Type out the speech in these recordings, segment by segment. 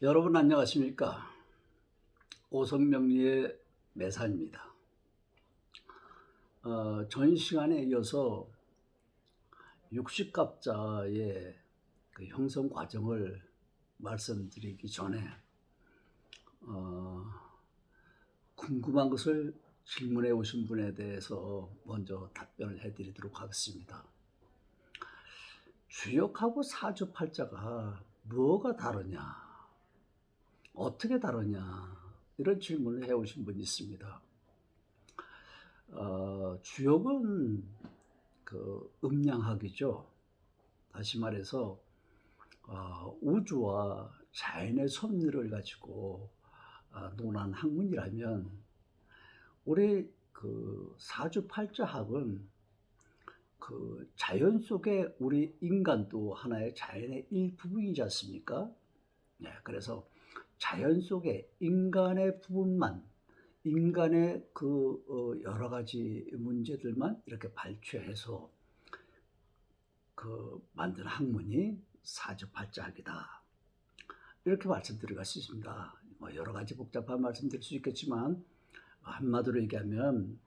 여러분 안녕하십니까? 오성명리의 매사입니다. 전 시간에 이어서 육식갑자의 그 형성 과정을 말씀드리기 전에 어, 궁금한 것을 질문해 오신 분에 대해서 먼저 답변을 해드리도록 하겠습니다. 주역하고 사주팔자가 뭐가 다르냐? 어떻게 다르냐? 이런 질문을 해오신 분이 있습니다. 주역은 그 음양학이죠. 다시 말해서 우주와 자연의 섭리를 가지고 논한 학문이라면, 우리 그 사주팔자학은 그 자연 속에 우리 인간도 하나의 자연의 일부분이지 않습니까? 네, 그래서 자연 속에 인간의 부분만, 인간의 그 여러 가지 문제들만 이렇게 발췌해서 그 만든 학문이 사주팔자학이다, 이렇게 말씀드릴 수 있습니다. 뭐 여러 가지 복잡한 말씀드릴 수 있겠지만, 한마디로 얘기하면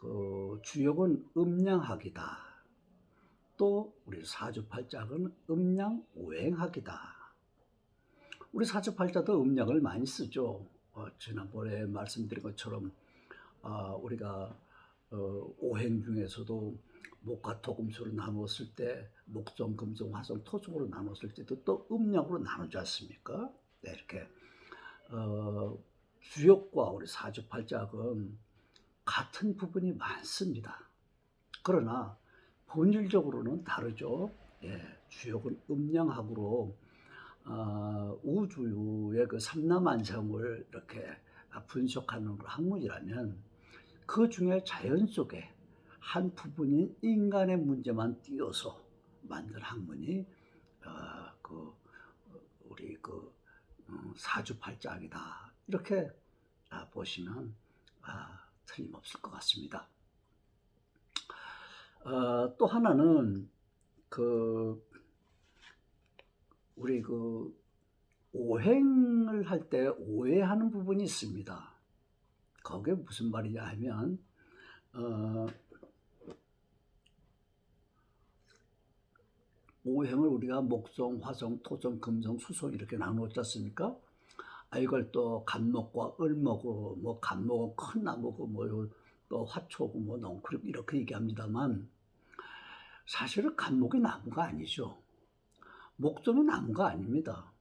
그 주역은 음양학이다, 또 우리 사주팔자학은 음양오행학이다. 우리 사주팔자도 음양을 많이 쓰죠. 지난번에 말씀드린 것처럼 우리가 오행 중에서도 목화 토금수로 나눴을 때, 목성 금성 화성 토성으로 나눴을 때도 또 음양으로 나누지 않습니까? 네, 이렇게 주역과 우리 사주팔자학은 같은 부분이 많습니다. 그러나 본질적으로는 다르죠. 예, 주역은 음양학으로 우주의 그 삼라만상을 이렇게 분석하는 학문이라면, 그 중에 자연 속에 한 부분인 인간의 문제만 띄어서 만든 학문이 그 우리 그 사주팔자학이다, 이렇게 보시면 틀림없을 것 같습니다. 또 하나는 그 우리 그 오행을 할 때 오해하는 부분이 있습니다. 그게 무슨 말이냐 하면, 오행을 우리가 목성, 화성, 토성, 금성, 수성 이렇게 나누었지 않습니까? 이걸 또 간목과 을목으로, 뭐 간목은 큰 나무고 또 화초고 뭐 넝쿨 이렇게 얘기합니다만, 사실은 간목이 나무가 아니죠. 목성이 나무가 아닙니다.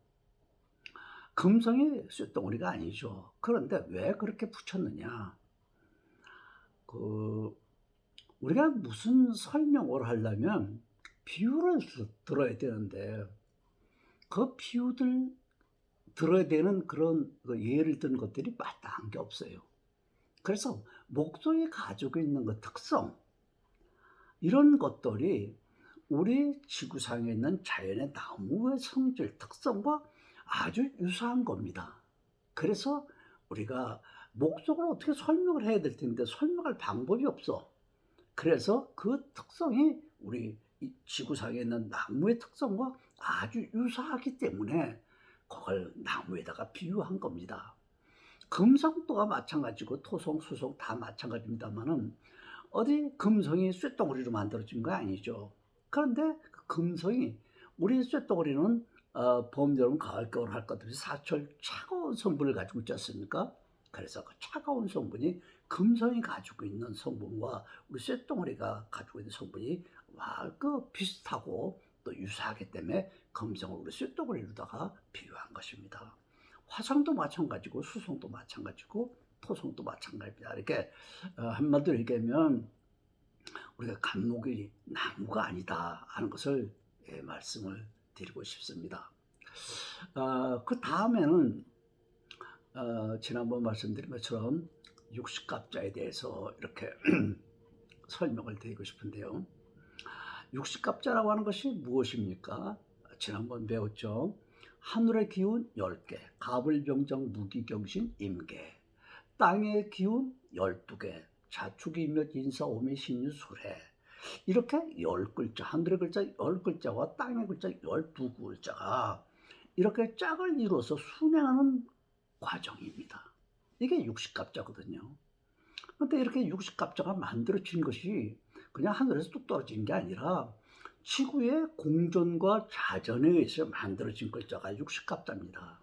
금성이 쇳덩어리가 아니죠. 그런데 왜 그렇게 붙였느냐? 우리가 무슨 설명을 하려면 비유를 들어야 되는데, 그 비유들 들어야 되는 그런 예를 든 것들이 마땅한 게 없어요. 그래서 목성이 가지고 있는 그 특성, 이런 것들이 우리 지구상에 있는 자연의 나무의 성질 특성과 아주 유사한 겁니다. 그래서 우리가 목성을 어떻게 설명을 해야 될 텐데 설명할 방법이 없어. 그래서 그 특성이 우리 지구상에 있는 나무의 특성과 아주 유사하기 때문에 그걸 나무에다가 비유한 겁니다. 금성도가 마찬가지고 토성, 수성 다 마찬가지입니다만은, 어디 금성이 쇳덩어리로 만들어진 거 아니죠. 그런데 그 금성이, 우리 쇳덩어리는 봄, 여름, 가을, 겨울 할 것 없이 사철 차가운 성분을 가지고 있지 않습니까? 그래서 그 차가운 성분이, 금성이 가지고 있는 성분과 우리 쇳덩어리가 가지고 있는 성분이 비슷하고 또 유사하기 때문에 금성을 우리 쇳덩어리로다가 비유한 것입니다. 화성도 마찬가지고 수성도 마찬가지고 토성도 마찬가지입니다. 이렇게 한마디로 얘기하면 우리가 간목이 나무가 아니다 하는 것을 말씀을 드리고 싶습니다. 그 다음에는 지난번 말씀드린 것처럼 육식갑자에 대해서 이렇게 설명을 드리고 싶은데요. 육식갑자라고 하는 것이 무엇입니까? 지난번 배웠죠. 하늘의 기운 10개, 가불병정 무기경신 임계, 땅의 기운 12개, 자축인묘 인사오미 신유 수래, 이렇게 10글자, 하늘의 글자 10글자와 땅의 글자 12글자가 이렇게 짝을 이루어서 순행하는 과정입니다. 이게 육식갑자거든요. 그런데 이렇게 육식갑자가 만들어진 것이 그냥 하늘에서 뚝 떨어진 게 아니라 지구의 공전과 자전에 의해서 만들어진 글자가 육식갑자입니다.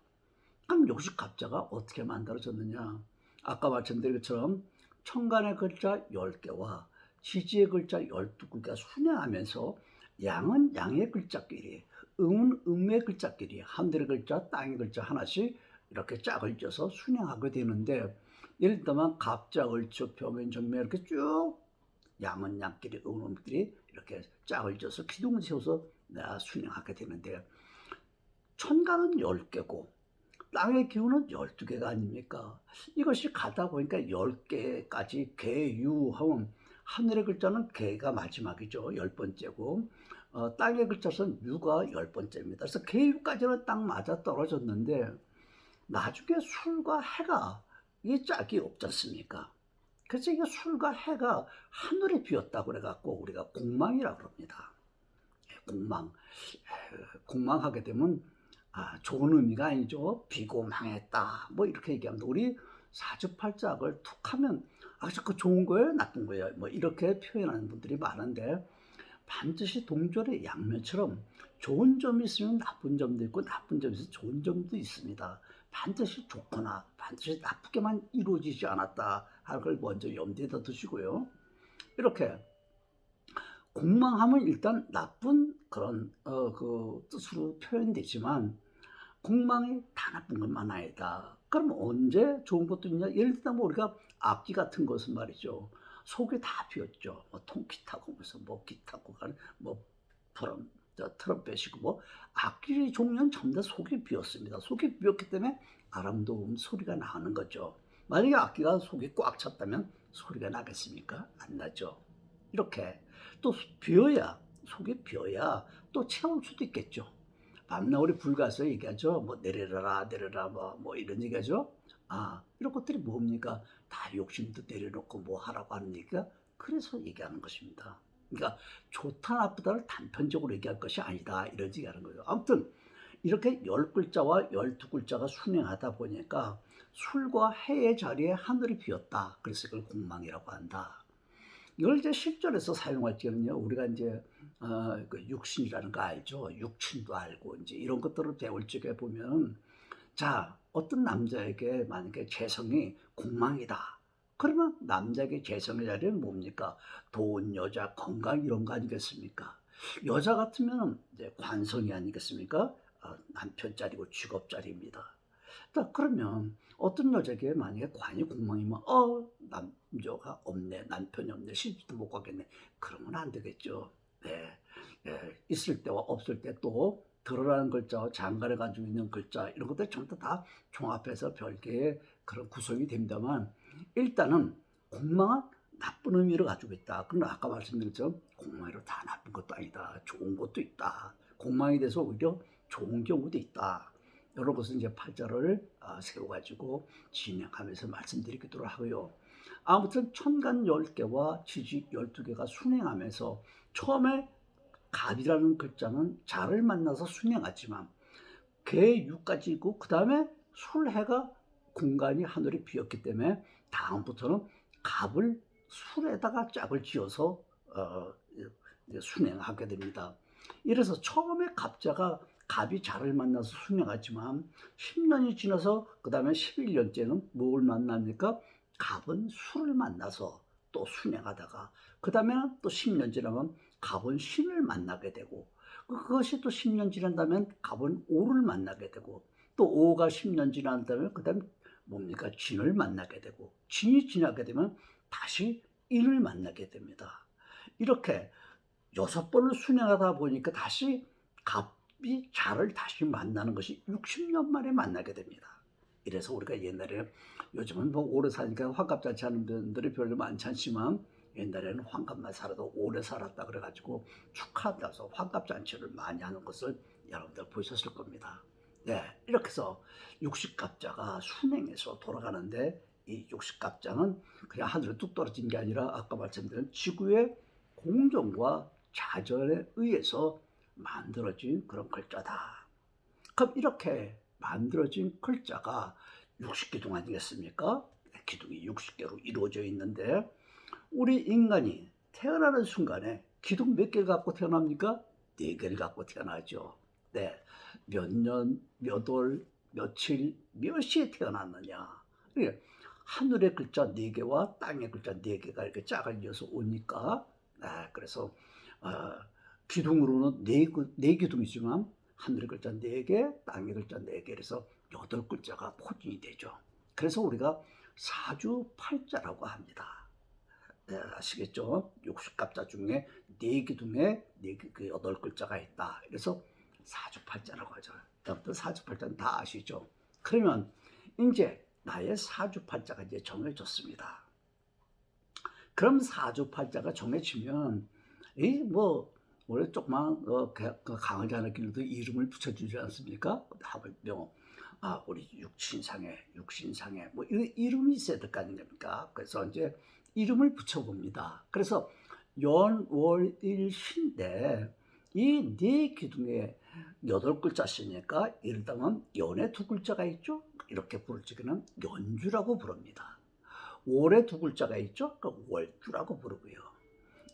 그럼 육식갑자가 어떻게 만들어졌느냐? 아까 말씀드린 것처럼 천간의 글자 10개와 지지의 글자 12개가 순행하면서 양은 양의 글자끼리, 음은 음의 글자끼리, 하늘의 글자, 땅의 글자 하나씩 이렇게 짝을 져서 순행하게 되는데, 예를 들면 갑자, 을축, 묘면, 정묘 이렇게 쭉 양은 양끼리, 음은 음끼리 이렇게 짝을 져서 기둥을 세워서 순행하게 되는데, 천간은 10개고 땅의 기운은 12개가 아닙니까? 이것이 가다 보니까 10개까지 개유하면 하늘의 글자는 개가 마지막이죠. 10번째고 땅의 글자는 유가 10번째입니다. 그래서 개유까지는 딱 맞아 떨어졌는데 나중에 술과 해가 이 짝이 없지 않습니까? 그래서 이게 술과 해가 하늘에 비었다고 그래갖고 우리가 공망이라고 그럽니다. 공망. 공망하게 되면 좋은 의미가 아니죠. 비고 망했다. 뭐 이렇게 얘기합니다. 우리 사주팔자학을 툭 하면 그 좋은 거예요? 나쁜 거예요? 뭐 이렇게 표현하는 분들이 많은데 반드시 동절의 양면처럼 좋은 점이 있으면 나쁜 점도 있고 나쁜 점이 있으면 좋은 점도 있습니다. 반드시 좋거나 반드시 나쁘게만 이루어지지 않았다 하는 걸 먼저 염두에다 두시고요. 이렇게 공망하면 일단 나쁜 그런 그 뜻으로 표현되지만 공망이 다 나쁜 것만 아니다. 그럼 언제 좋은 것도 있냐? 예를 들면 우리가 악기 같은 것은 말이죠. 속이 다 비었죠. 뭐 통기타고 무슨 뭐 기타고 가는 뭐 트럼펫이고 뭐 악기 종류는 전부 다 속이 비었습니다. 속이 비었기 때문에 아름다운 소리가 나는 거죠. 만약에 악기가 속이 꽉 찼다면 소리가 나겠습니까? 안 나죠. 이렇게 또 비어야 속이 비어야 또 채울 수도 있겠죠. 밤낮 우리 불가서 얘기하죠. 뭐 내려라 내려라 뭐 이런 얘기하죠. 이런 것들이 뭡니까? 다 욕심도 내려놓고 뭐 하라고 하는 얘기가 그래서 얘기하는 것입니다. 그러니까 좋다 나쁘다를 단편적으로 얘기할 것이 아니다 이런 얘기하는 거예요. 아무튼 이렇게 10글자와 12글자가 순행하다 보니까 술과 해의 자리에 하늘이 비었다. 그래서 이걸 공망이라고 한다. 이걸 이제 실전에서 사용할 때는요, 우리가 이제 그 육신이라는 거 알죠? 육친도 알고 이제 이런 것들을 배울 적에 보면, 자, 어떤 남자에게 만약에 재성이 공망이다. 그러면 남자에게 재성의 자리는 뭡니까? 돈, 여자, 건강 이런 거 아니겠습니까? 여자 같으면 이제 관성이 아니겠습니까? 남편 자리고 직업 자리입니다. 그러면 어떤 여자에게 만약에 관이 공망이면 남자가 없네, 남편이 없네, 시집도 못 가겠네. 그러면 안 되겠죠. 네, 있을 때와 없을 때 또 들어라는 글자와 장가를 가지고 있는 글자 이런 것들 전부 다 종합해서 별개의 그런 구성이 됩니다만 일단은 공망은 나쁜 의미를 가지고 있다. 그러나 아까 말씀드렸죠. 공망이로 다 나쁜 것도 아니다. 좋은 것도 있다. 공망에 대해서 오히려 좋은 경우도 있다. 이런 것은 이제 팔자를 세워가지고 진행하면서 말씀드리도록 하고요. 아무튼 천간 10개와 지지 12개가 순행하면서 처음에 갑이라는 글자는 자를 만나서 순행하지만 개유까지 있고 그 다음에 술해가 공간이 하늘이 비었기 때문에 다음부터는 갑을 술에다가 짝을 지어서 순행하게 됩니다. 이래서 처음에 갑이 자를 만나서 순행하지만 10년이 지나서 그 다음에 11년째는 뭘 만납니까? 갑은 술을 만나서 또 순행하다가 그 다음에는 또 10년 지나면 갑은 신을 만나게 되고 그것이 또 10년 지난다면 갑은 오를 만나게 되고 또 오가 10년 지난다면 그 다음 뭡니까? 진을 만나게 되고 진이 지나게 되면 다시 인을 만나게 됩니다. 이렇게 6번을 순행하다 보니까 다시 갑이 자를 다시 만나는 것이 60년 만에 만나게 됩니다. 이래서 우리가 옛날에 요즘은 뭐 오래 사니까 환갑 잔치 하는 분들이 별로 많지 않지만 옛날에는 환갑만 살아도 오래 살았다 그래가지고 축하한다서 환갑 잔치를 많이 하는 것을 여러분들 보셨을 겁니다. 네, 이렇게 해서 육식갑자가 순행해서 돌아가는데 이 육식갑자는 그냥 하늘에 뚝 떨어진 게 아니라 아까 말씀드린 지구의 공정과 자전에 의해서 만들어진 그런 글자다. 그럼 이렇게 만들어진 글자가 60기둥 아니겠습니까? 기둥이 60개로 이루어져 있는데 우리 인간이 태어나는 순간에 기둥 몇 개를 갖고 태어납니까? 4개를 갖고 태어나죠. 네, 몇 년, 몇 월, 며칠, 몇 시에 태어났느냐. 하늘의 글자 4개와 땅의 글자 4개가 이렇게 짝을 이어서 오니까 그래서 기둥으로는 4기둥이지만 하늘의 글자 4개, 땅의 글자 4개, 그래서 8글자가 포진이 되죠. 그래서 우리가 사주팔자라고 합니다. 네, 아시겠죠? 60갑자 중에 4기둥에 8글자가 있다. 그래서 사주팔자라고 하죠. 아무튼 사주팔자는 다 아시죠? 그러면 이제 나의 사주팔자가 이제 정해졌습니다. 그럼 사주팔자가 정해지면 원래 조그만 강하지 않았길래도 이름을 붙여주지 않습니까? 하물며 우리 육신상에 뭐 이름이 있어야 될 거 아닙니까? 그래서 이제 이름을 붙여봅니다. 그래서 연, 월, 일, 신데 이 4기둥에 8글자시니까 예를 들면 연에 2글자가 있죠? 이렇게 부를 적에는 연주라고 부릅니다. 월에 2글자가 있죠? 그럼 월주라고 부르고요.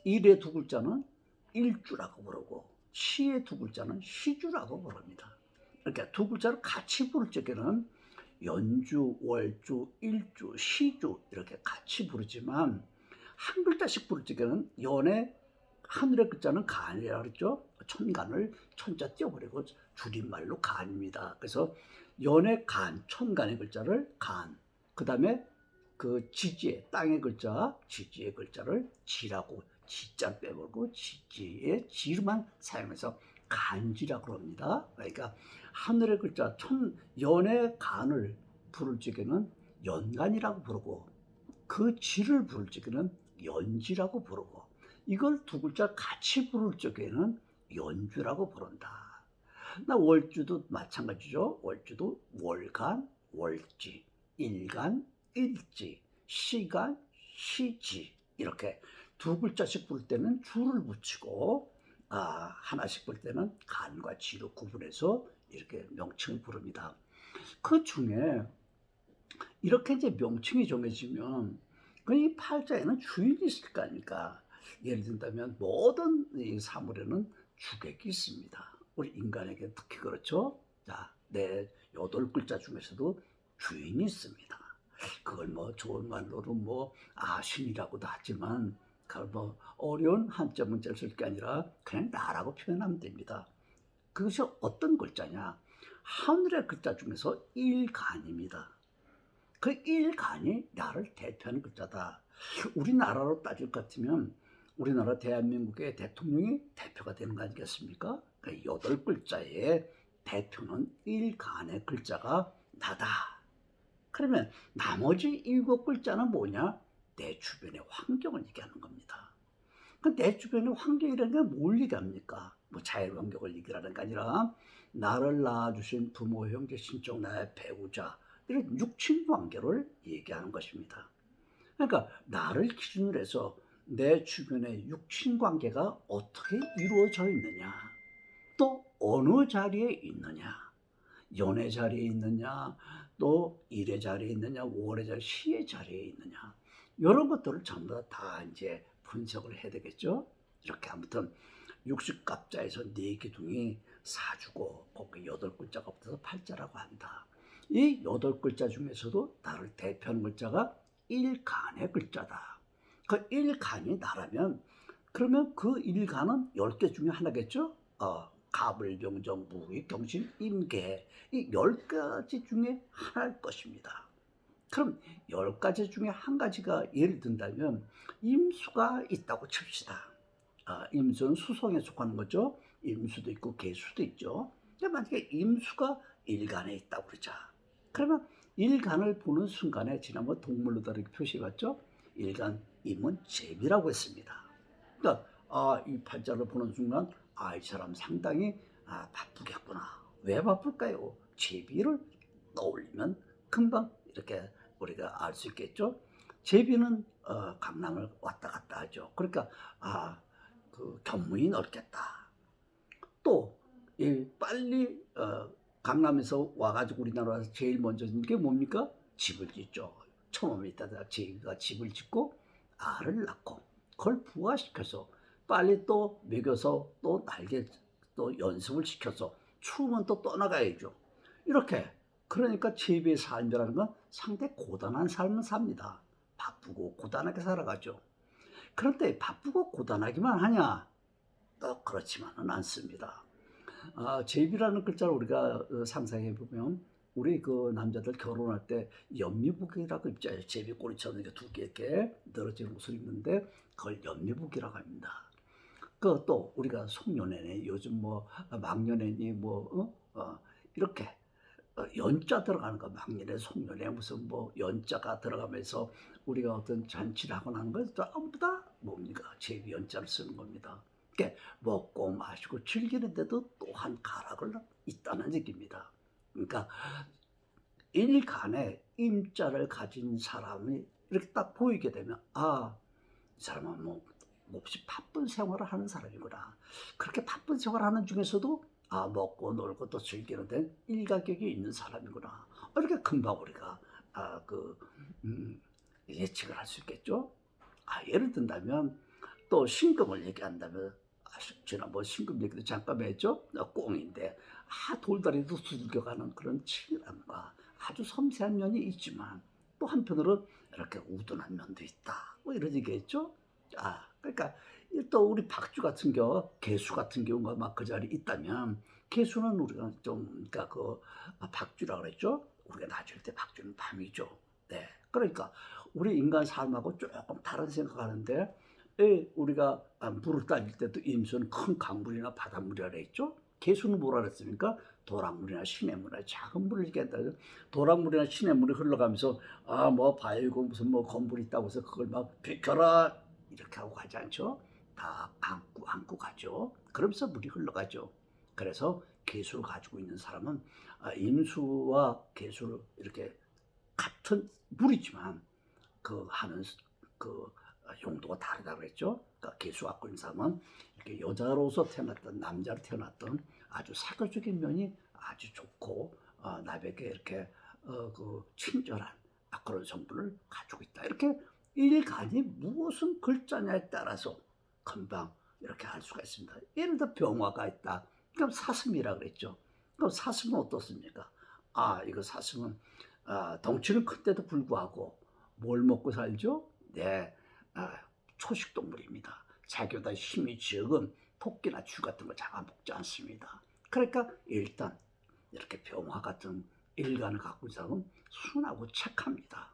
일에 2글자는 일주라고 부르고 시에 2글자는 시주라고 부릅니다. 그러니까 2글자를 같이 부를 적에는 연주, 월주, 일주, 시주 이렇게 같이 부르지만 한 글자씩 부를 적에는 연의 하늘의 글자는 간이라고 그랬죠. 천간을 천자 띄워버리고 줄임말로 간입니다. 그래서 연의 간, 천간의 글자를 간, 그 다음에 그 지지의 땅의 글자, 지지의 글자를 지라고 지자 빼버리고 지지의 지로만 사용해서 간지라고 합니다. 그러니까 하늘의 글자 연의 간을 부를 적에는 연간이라고 부르고 그 지를 부를 적에는 연지라고 부르고 이걸 2글자 같이 부를 적에는 연주라고 부른다. 나 월주도 마찬가지죠. 월주도 월간, 월지, 일간, 일지, 시간, 시지 이렇게 2글자씩 부를 때는 줄을 붙이고 하나씩 부를 때는 간과 지로 구분해서 이렇게 명칭을 부릅니다. 그 중에 이렇게 이제 명칭이 정해지면 이 팔자에는 주인이 있을 거 아닙니까? 예를 든다면 모든 이 사물에는 주객이 있습니다. 우리 인간에게 특히 그렇죠. 자, 내 8글자 중에서도 주인이 있습니다. 그걸 뭐 좋은 말로는 뭐 아신이라고도 하지만 그걸 뭐 어려운 한자 문자를 쓸 게 아니라 그냥 나라고 표현하면 됩니다. 그것이 어떤 글자냐? 하늘의 글자 중에서 일간입니다. 그 일간이 나를 대표하는 글자다. 우리나라로 따질 것 같으면 우리나라 대한민국의 대통령이 대표가 되는 거 아니겠습니까? 그 8글자의 대표는 일간의 글자가 나다. 그러면 나머지 7글자는 뭐냐? 내 주변의 환경을 얘기하는 겁니다. 내 주변의 환경이라는 게 뭘 얘기합니까? 뭐 자연 환경을 얘기하는 게 아니라 나를 낳아주신 부모, 형제, 친척, 나의 배우자 이런 육친 관계를 얘기하는 것입니다. 그러니까 나를 기준으로 해서 내 주변의 육친 관계가 어떻게 이루어져 있느냐, 또 어느 자리에 있느냐, 연의 자리에 있느냐, 또 일의 자리에 있느냐, 월의 자리, 시의 자리에 있느냐, 이런 것들을 전부 다 이제 분석을 해야 되겠죠. 이렇게 아무튼 60갑자에서 4기둥이 사주고 거기 8글자가 붙어서 팔자라고 한다. 이 8글자 중에서도 나를 대표하는 글자가 일간의 글자다. 그 일간이 나라면 그러면 그 일간은 10개 중에 하나겠죠. 갑을, 병정, 무기, 경신, 임계 이 10가지 중에 하나일 것입니다. 그럼 10가지 중에 한 가지가 예를 든다면 임수가 있다고 칩시다. 임수는 수성에 속하는 거죠. 임수도 있고 개수도 있죠. 근데 만약에 임수가 일간에 있다고 그러자. 그러면 일간을 보는 순간에 지난번 동물로 다르게 표시해봤죠. 일간, 임은 제비라고 했습니다. 그러니까 이 팔자를 보는 순간 이 사람 상당히 바쁘겠구나. 왜 바쁠까요? 제비를 떠올리면 금방 이렇게 우리가 알 수 있겠죠. 제비는 강남을 왔다 갔다 하죠. 그러니까 그 견문이 넓겠다. 또 빨리 강남에서 와가지고 우리나라에서 제일 먼저 짓는 게 뭡니까? 집을 짓죠. 처음에 있다가 제가 집을 짓고 알을 낳고 그걸 부화시켜서 빨리 또 먹여서 또 날개 또 연습을 시켜서 추우면 또 떠나가야죠. 이렇게 그러니까 제비의 삶이라는 건 상당히 고단한 삶을 삽니다. 바쁘고 고단하게 살아가죠. 그런데 바쁘고 고단하기만 하냐? 또 그렇지만은 않습니다. 제비라는 글자를 우리가 상상해 보면 우리 그 남자들 결혼할 때 연미복이라고 입잖아요. 제비 꼬리처럼 이렇게 두 개 이렇게 늘어지는 옷을 입는데 그걸 연미복이라고 합니다. 그 또 우리가 송년회네 요즘 뭐 막년회니 뭐 이렇게 연자 들어가는 거 막년회 송년회 무슨 뭐 연자가 들어가면서 우리가 어떤 잔치를 하거나 하는 건 전부 다 뭡니까 제비 연자를 쓰는 겁니다. 그러니까 먹고 마시고 즐기는데도 또한 가락을 있다는 얘기입니다. 그러니까 일간에 임자를 가진 사람이 이렇게 딱 보이게 되면 이 사람은 뭐 몹시 바쁜 생활을 하는 사람이구나. 그렇게 바쁜 생활하는 중에서도 먹고 놀고 또 즐기는데 일가격이 있는 사람이구나. 이렇게 금방 우리가 예측을 할 수 있겠죠. 예를 든다면 또 신금을 얘기한다면 지난번 신금 얘기도 잠깐 했죠. 꽁인데 돌다리도 두들겨가는 그런 치밀함과 아주 섬세한 면이 있지만 또 한편으로 이렇게 우둔한 면도 있다. 뭐 이런 얘기했죠. 그러니까 또 우리 박주 같은 경우, 개수 같은 경우가 막 그 자리에 있다면 개수는 우리가 좀 그러니까 박주라고 그랬죠. 우리가 낮을 때 박주는 밤이죠. 네, 그러니까 우리 인간 삶하고 조금 다른 생각하는데 우리가 물을 따질 때도 임수는 큰 강물이나 바닷물이라 했죠. 개수는 뭐라 그랬습니까? 도랑물이나 시냇물이나 작은 물을 얘기한다. 도랑물이나 시냇물이 흘러가면서 뭐 바위고 무슨 뭐 건물이 있다고 해서 그걸 막 비켜라 이렇게 하고 가지 않죠. 다 안고 가죠. 그러면서 물이 흘러가죠. 그래서 개수를 가지고 있는 사람은 임수와 개수를 이렇게 같은 물이지만 그 하는 그 용도가 다르다고 그랬죠. 그러니까 개수 갖고 있는 사람은 이렇게 여자로서 태어났던 남자로 태어났던 아주 사교적인 면이 아주 좋고 남에게 이렇게 친절한 그런 성분을 가지고 있다. 이렇게 일간이 무슨 글자냐에 따라서 금방 이렇게 알 수가 있습니다. 예를 들어 병화가 있다. 그럼 사슴이라 그랬죠. 그럼 사슴은 어떻습니까? 이거 사슴은 덩치는 큰데도 불구하고 뭘 먹고 살죠? 네, 초식동물입니다. 자기보다 힘이 적은 토끼나 쥐 같은 걸 잡아먹지 않습니다. 그러니까 일단 이렇게 병화 같은 일간을 갖고 있는 사람은 순하고 착합니다.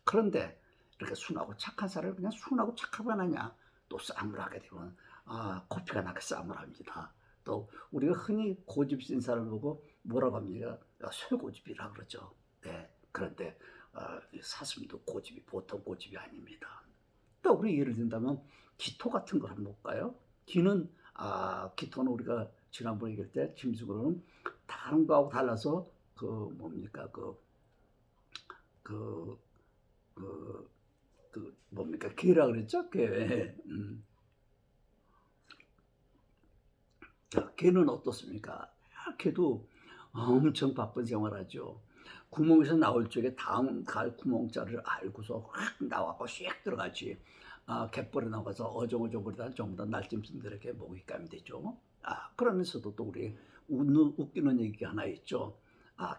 그런데 이렇게 순하고 착한 사람을 그냥 순하고 착하만 하냐? 또 싸움을 하게 되면 코피가 나게 싸움을 합니다. 또 우리가 흔히 고집 쓴 사람을 보고 뭐라고 합니까? 쇠고집이라 그러죠. 네, 그런데 사슴도 고집이 보통 고집이 아닙니다. 또 우리 예를 든다면 기토 같은 걸 한번 볼까요? 기토는 우리가 지난번에 얘기할 때 짐승으로는 다른 거하고 달라서 개라 그랬죠? 개. 자, 개는 어떻습니까? 개도 엄청 바쁜 생활하죠. 구멍에서 나올 적에 다음 갈 구멍자를 알고서 확 나와서 씩 들어가지. 갯벌에 나가서 어정어정거리다 전부 다 날짐승들에게 먹잇감이 되죠. 그러면서도 또 우리 웃기는 얘기 하나 있죠.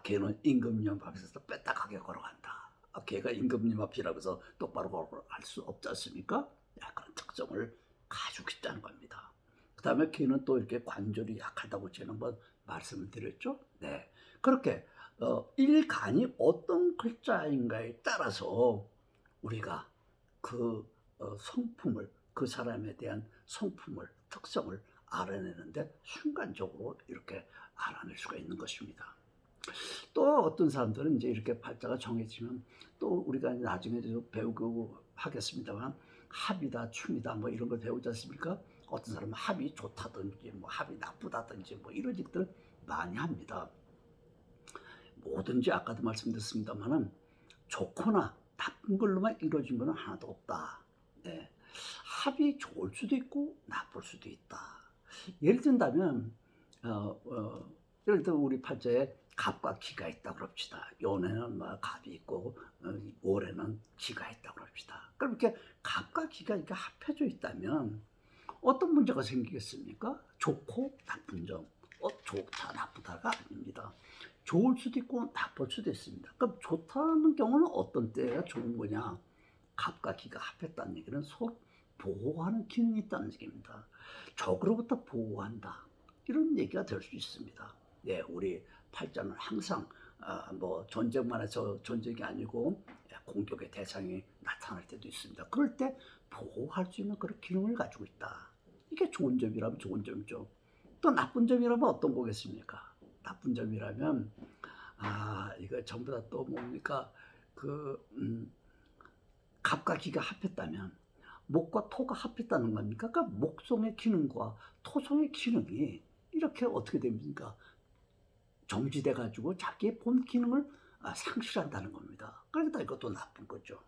개는 임금님 앞에서 빼딱하게 걸어간다. 개가 임금님 앞이라고 해서 똑바로 걸어갈 수 없지 않습니까? 그런 특성을 가지고 있다는 겁니다. 그 다음에 개는 또 이렇게 관절이 약하다고 지난번 말씀을 드렸죠. 네, 그렇게 일간이 어떤 글자인가에 따라서 우리가 그 성품을 그 사람에 대한 성품을 특성을 알아내는데 순간적으로 이렇게 알아낼 수가 있는 것입니다. 또 어떤 사람들은 이제 이렇게 팔자가 정해지면 또 우리가 나중에 배우고 하겠습니다만 합이다 춤이다 뭐 이런 걸 배우지 않습니까? 어떤 사람은 합이 좋다든지 뭐 합이 나쁘다든지 뭐 이런 짓들 많이 합니다. 뭐든지 아까도 말씀드렸습니다만은 좋거나 나쁜 걸로만 이루어진 것은 하나도 없다. 네. 합이 좋을 수도 있고 나쁠 수도 있다. 예를 든다면 예를 들어 우리 팔자에 갑과 기가 있다고 그럽시다. 연에는 뭐 갑이 있고 월에는 기가 있다고 그럽시다. 그럼 이렇게 갑과 기가 이렇게 합해져 있다면 어떤 문제가 생기겠습니까? 좋고 나쁜 점. 좋다 나쁘다가 아닙니다. 좋을 수도 있고 나쁠 수도 있습니다. 그럼 좋다는 경우는 어떤 때가 좋은 거냐? 갑과 기가 합했다는 얘기는 서로 보호하는 기능이 있다는 얘기입니다. 적으로부터 보호한다. 이런 얘기가 될 수 있습니다. 네, 우리 팔자는 항상 뭐 전쟁만 해서 전쟁이 아니고 공격의 대상이 나타날 때도 있습니다. 그럴 때 보호할 수 있는 그런 기능을 가지고 있다. 이게 좋은 점이라면 좋은 점이죠. 또 나쁜 점이라면 어떤 거겠습니까? 나쁜 점이라면 이거 전부 다 또 뭡니까? 갑과 기가 합했다면 목과 토가 합했다는 겁니까? 그러니까 목성의 기능과 토성의 기능이 이렇게 어떻게 됩니까? 정지돼 가지고 자기의 본 기능을 상실한다는 겁니다. 그러니까 이것도 나쁜 거죠.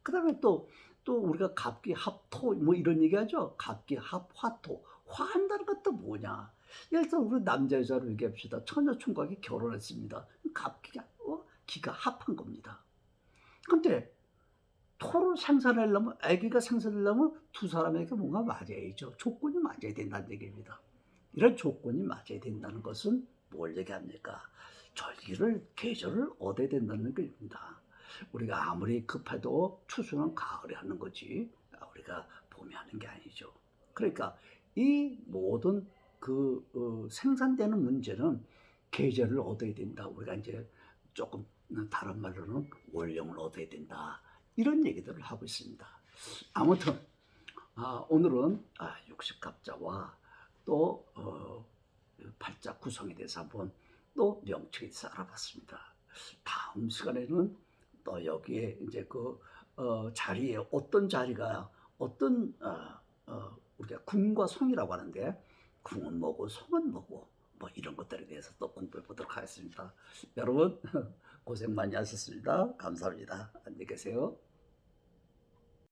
그다음에 또 우리가 갑기 합토 뭐 이런 얘기하죠. 갑기 합화토. 화한다는 것도 뭐냐? 예를 들어 우리 남자 여자로 얘기합시다. 처녀 총각이 결혼했습니다. 갑기가 기가 합한 겁니다. 근데 토를 생산하려면 아기가 생산하려면 두 사람에게 뭔가 맞아야죠. 조건이 맞아야 된다는 얘기입니다. 이런 조건이 맞아야 된다는 것은 뭘 얘기합니까? 계절을 얻어야 된다는 얘기입니다. 우리가 아무리 급해도 추수는 가을에 하는 거지 우리가 봄에 하는 게 아니죠. 그러니까 이 모든 생산되는 문제는 계절을 얻어야 된다. 우리가 이제 조금 다른 말로는 원령을 얻어야 된다. 이런 얘기들을 하고 있습니다. 아무튼 오늘은 육식갑자와 또 팔자 구성에 대해서 한번 또 명칭에 대해서 알아봤습니다. 다음 시간에는 또 여기에 이제 자리에 어떤 자리가 어떤 우리가 궁과 성이라고 하는데 궁은 뭐고 성은 뭐고 뭐 이런 것들에 대해서 또 공부해 보도록 하겠습니다. 여러분 고생 많이 하셨습니다. 감사합니다. 안녕히 계세요.